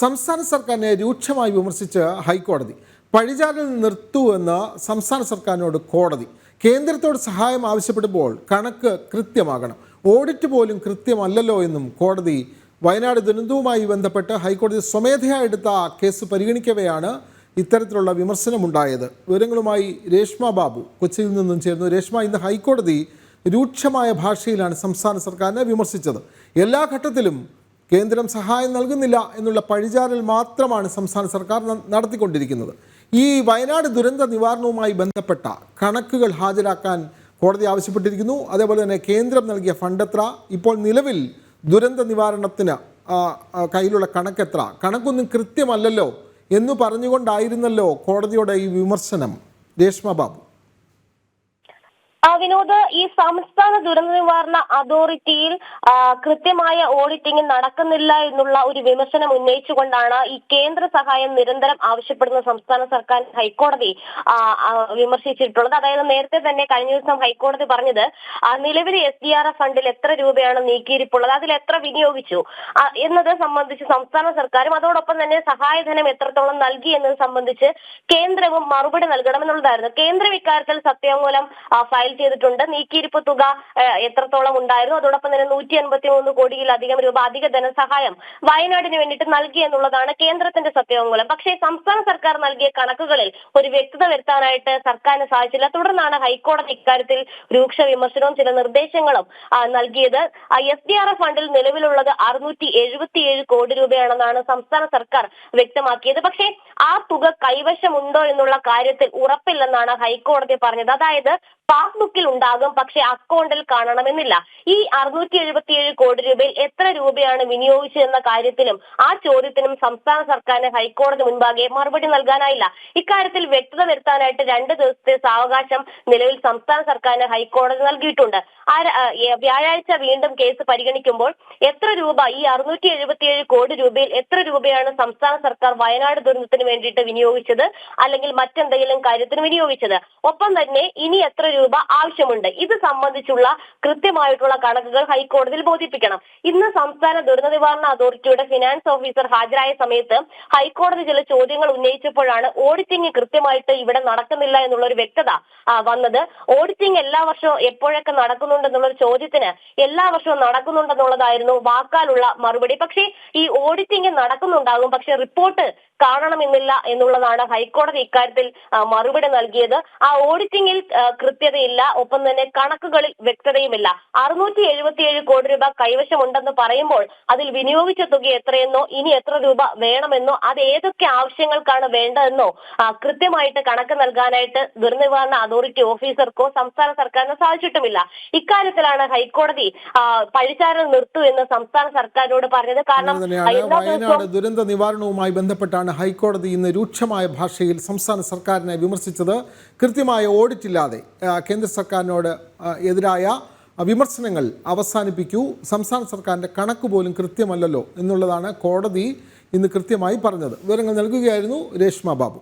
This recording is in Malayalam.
സംസ്ഥാന സർക്കാരിനെ രൂക്ഷമായി വിമർശിച്ച് ഹൈക്കോടതി. പഴിചാരൽ നിർത്തുവെന്ന് സംസ്ഥാന സർക്കാരിനോട് കോടതി. കേന്ദ്രത്തോട് സഹായം ആവശ്യപ്പെടുമ്പോൾ കണക്ക് കൃത്യമാകണം, ഓഡിറ്റ് പോലും കൃത്യമല്ലല്ലോ എന്നും കോടതി. വയനാട് ദുരന്തവുമായി ബന്ധപ്പെട്ട് ഹൈക്കോടതി സ്വമേധയാ എടുത്ത കേസ് പരിഗണിക്കവെയാണ് ഇത്തരത്തിലുള്ള വിമർശനമുണ്ടായത്. വിവരങ്ങളുമായി രേഷ്മ ബാബു കൊച്ചിയിൽ നിന്നും ചേർന്നു. രേഷ്മ, ഇന്ന് ഹൈക്കോടതി രൂക്ഷമായ ഭാഷയിലാണ് സംസ്ഥാന സർക്കാരിനെ വിമർശിച്ചത്. എല്ലാ ഘട്ടത്തിലും കേന്ദ്രം സഹായം നൽകുന്നില്ല എന്നുള്ള പഴിചാരൽ മാത്രമാണ് സംസ്ഥാന സർക്കാർ നടത്തിക്കൊണ്ടിരിക്കുന്നത്. ഈ വയനാട് ദുരന്ത നിവാരണവുമായി ബന്ധപ്പെട്ട കണക്കുകൾ ഹാജരാക്കാൻ കോടതി ആവശ്യപ്പെട്ടിരിക്കുന്നു. അതേപോലെ തന്നെ കേന്ദ്രം നൽകിയ ഫണ്ട് എത്ര, ഇപ്പോൾ നിലവിൽ ദുരന്ത നിവാരണത്തിന് കയ്യിലുള്ള കണക്കെത്ര, കണക്കൊന്നും കൃത്യമല്ലല്ലോ എന്ന് പറഞ്ഞുകൊണ്ടായിരുന്നല്ലോ കോടതിയുടെ ഈ വിമർശനം. രേഷ്മ ബാബു. വിനോദ്, ഈ സംസ്ഥാന ദുരന്ത നിവാരണ അതോറിറ്റിയിൽ കൃത്യമായ ഓഡിറ്റിംഗ് നടക്കുന്നില്ല എന്നുള്ള ഒരു വിമർശനം ഉന്നയിച്ചുകൊണ്ടാണ് ഈ കേന്ദ്ര സഹായം നിരന്തരം ആവശ്യപ്പെടുന്ന സംസ്ഥാന സർക്കാർ ഹൈക്കോടതി വിമർശിച്ചിട്ടുള്ളത്. അതായത് നേരത്തെ തന്നെ കഴിഞ്ഞ ദിവസം ഹൈക്കോടതി പറഞ്ഞത് നിലവിലെ SDRF ഫണ്ടിൽ എത്ര രൂപയാണ് നീക്കിയിരിപ്പുള്ളത്, അതിൽ എത്ര വിനിയോഗിച്ചു എന്നത് സംബന്ധിച്ച് സംസ്ഥാന സർക്കാരും അതോടൊപ്പം തന്നെ സഹായധനം എത്രത്തോളം നൽകി എന്നത് സംബന്ധിച്ച് കേന്ദ്രവും മറുപടി നൽകണമെന്നുള്ളതായിരുന്നു. കേന്ദ്രം ഇക്കാര്യത്തിൽ സത്യവാങ്മൂലം ഫയൽ ചെയ്തിട്ടുണ്ട്. നീക്കിയിരിപ്പ് തുക എത്രത്തോളം ഉണ്ടായിരുന്നു, അതോടൊപ്പം തന്നെ 153 കോടിയിലധികം രൂപ അധിക ധനസഹായം വയനാടിന് വേണ്ടിയിട്ട് നൽകി എന്നുള്ളതാണ് കേന്ദ്രത്തിന്റെ സത്യവാങ്മൂലം. പക്ഷേ സംസ്ഥാന സർക്കാർ നൽകിയ കണക്കുകളിൽ ഒരു വ്യക്തത വരുത്താനായിട്ട് സർക്കാരിന് സാധിച്ചില്ല. തുടർന്നാണ് ഹൈക്കോടതി ഇക്കാര്യത്തിൽ രൂക്ഷ വിമർശനവും ചില നിർദ്ദേശങ്ങളും നൽകിയത്. SDRF ഫണ്ടിൽ നിലവിലുള്ളത് 677 കോടി രൂപയാണെന്നാണ് സംസ്ഥാന സർക്കാർ വ്യക്തമാക്കിയത്. പക്ഷേ ആ തുക കൈവശമുണ്ടോ എന്നുള്ള കാര്യത്തിൽ ഉറപ്പില്ലെന്നാണ് ഹൈക്കോടതി പറഞ്ഞത്. അതായത് പാസ്ബുക്കിൽ ഉണ്ടാകും, പക്ഷെ അക്കൗണ്ടിൽ കാണണമെന്നില്ല. ഈ 677 കോടി രൂപയിൽ എത്ര രൂപയാണ് വിനിയോഗിച്ചതെന്ന കാര്യത്തിലും ആ ചോദ്യത്തിനും സംസ്ഥാന സർക്കാരിന് ഹൈക്കോടതി മുൻപാകെ മറുപടി നൽകാനായില്ല. ഇക്കാര്യത്തിൽ വ്യക്തത വരുത്താനായിട്ട് 2 ദിവസത്തെ സാവകാശം നിലവിൽ സംസ്ഥാന സർക്കാരിന് ഹൈക്കോടതി നൽകിയിട്ടുണ്ട്. വ്യാഴാഴ്ച വീണ്ടും കേസ് പരിഗണിക്കുമ്പോൾ എത്ര രൂപ, ഈ 677 കോടി രൂപയിൽ എത്ര രൂപയാണ് സംസ്ഥാന സർക്കാർ വയനാട് ദുരന്തത്തിന് വേണ്ടിയിട്ട് വിനിയോഗിച്ചത്, അല്ലെങ്കിൽ മറ്റെന്തെങ്കിലും കാര്യത്തിന് വിനിയോഗിച്ചത്, ഒപ്പം തന്നെ ഇനി എത്ര രൂപ ആവശ്യമുണ്ട്, ഇത് സംബന്ധിച്ചുള്ള കൃത്യമായിട്ടുള്ള കണക്കുകൾ ഹൈക്കോടതിയിൽ ബോധിപ്പിക്കണം. ഇന്ന് സംസ്ഥാന ദുരന്ത നിവാരണ അതോറിറ്റിയുടെ ഫിനാൻസ് ഓഫീസർ ഹാജരായ സമയത്ത് ഹൈക്കോടതി ചില ചോദ്യങ്ങൾ ഉന്നയിച്ചപ്പോഴാണ് ഓഡിറ്റിംഗ് കൃത്യമായിട്ട് ഇവിടെ നടക്കുന്നില്ല എന്നുള്ള ഒരു വ്യക്തത വന്നത്. ഓഡിറ്റിംഗ് എല്ലാ വർഷവും എപ്പോഴൊക്കെ നടക്കുന്നുണ്ടെന്നുള്ള ചോദ്യത്തിന് എല്ലാ വർഷവും നടക്കുന്നുണ്ടെന്നുള്ളതായിരുന്നു വാക്കാലുള്ള മറുപടി. പക്ഷേ ഈ ഓഡിറ്റിംഗ് നടക്കുന്നുണ്ടാകും, പക്ഷെ റിപ്പോർട്ട് കാണണമെന്നില്ല എന്നുള്ളതാണ് ഹൈക്കോടതി ഇക്കാര്യത്തിൽ മറുപടി നൽകിയത്. ആ ഓഡിറ്റിംഗിൽ കൃത്യതയില്ല, ഒപ്പം തന്നെ കണക്കുകളിൽ വ്യക്തതയുമില്ല. 677 കോടി രൂപ കൈവശമുണ്ടെന്ന് പറയുമ്പോൾ അതിൽ വിനിയോഗിച്ച തുക എത്രയെന്നോ ഇനി എത്ര രൂപ വേണമെന്നോ അത് ഏതൊക്കെ ആവശ്യങ്ങൾക്കാണ് വേണ്ടതെന്നോ കൃത്യമായിട്ട് കണക്ക് നൽകാനായിട്ട് ദുരന്ത നിവാരണ അതോറിറ്റി ഓഫീസർക്കോ സംസ്ഥാന സർക്കാരിനോ സാധിച്ചിട്ടുമില്ല. ഇക്കാര്യത്തിലാണ് ഹൈക്കോടതി പഴിചാരൽ നിർത്തൂ എന്ന് സംസ്ഥാന സർക്കാരിനോട് പറഞ്ഞത്. കാരണം വയനാട് ദുരന്ത നിവാരണവുമായി ബന്ധപ്പെട്ടാണ് ഹൈക്കോടതി ഇന്ന് രൂക്ഷമായ ഭാഷയിൽ സംസ്ഥാന സർക്കാരിനെ വിമർശിച്ചത്. കൃത്യമായ ഓഡിറ്റ് ഇല്ലാതെ കേന്ദ്ര സർക്കാരിനോട് എതിരായ വിമർശനങ്ങൾ അവസാനിപ്പിക്കൂ, സംസ്ഥാന സർക്കാരിൻ്റെ കണക്ക് പോലും കൃത്യമല്ലല്ലോ എന്നുള്ളതാണ് കോടതി ഇന്ന് കൃത്യമായി പറഞ്ഞത്. വിവരങ്ങൾ നൽകുകയായിരുന്നു രേഷ്മ ബാബു.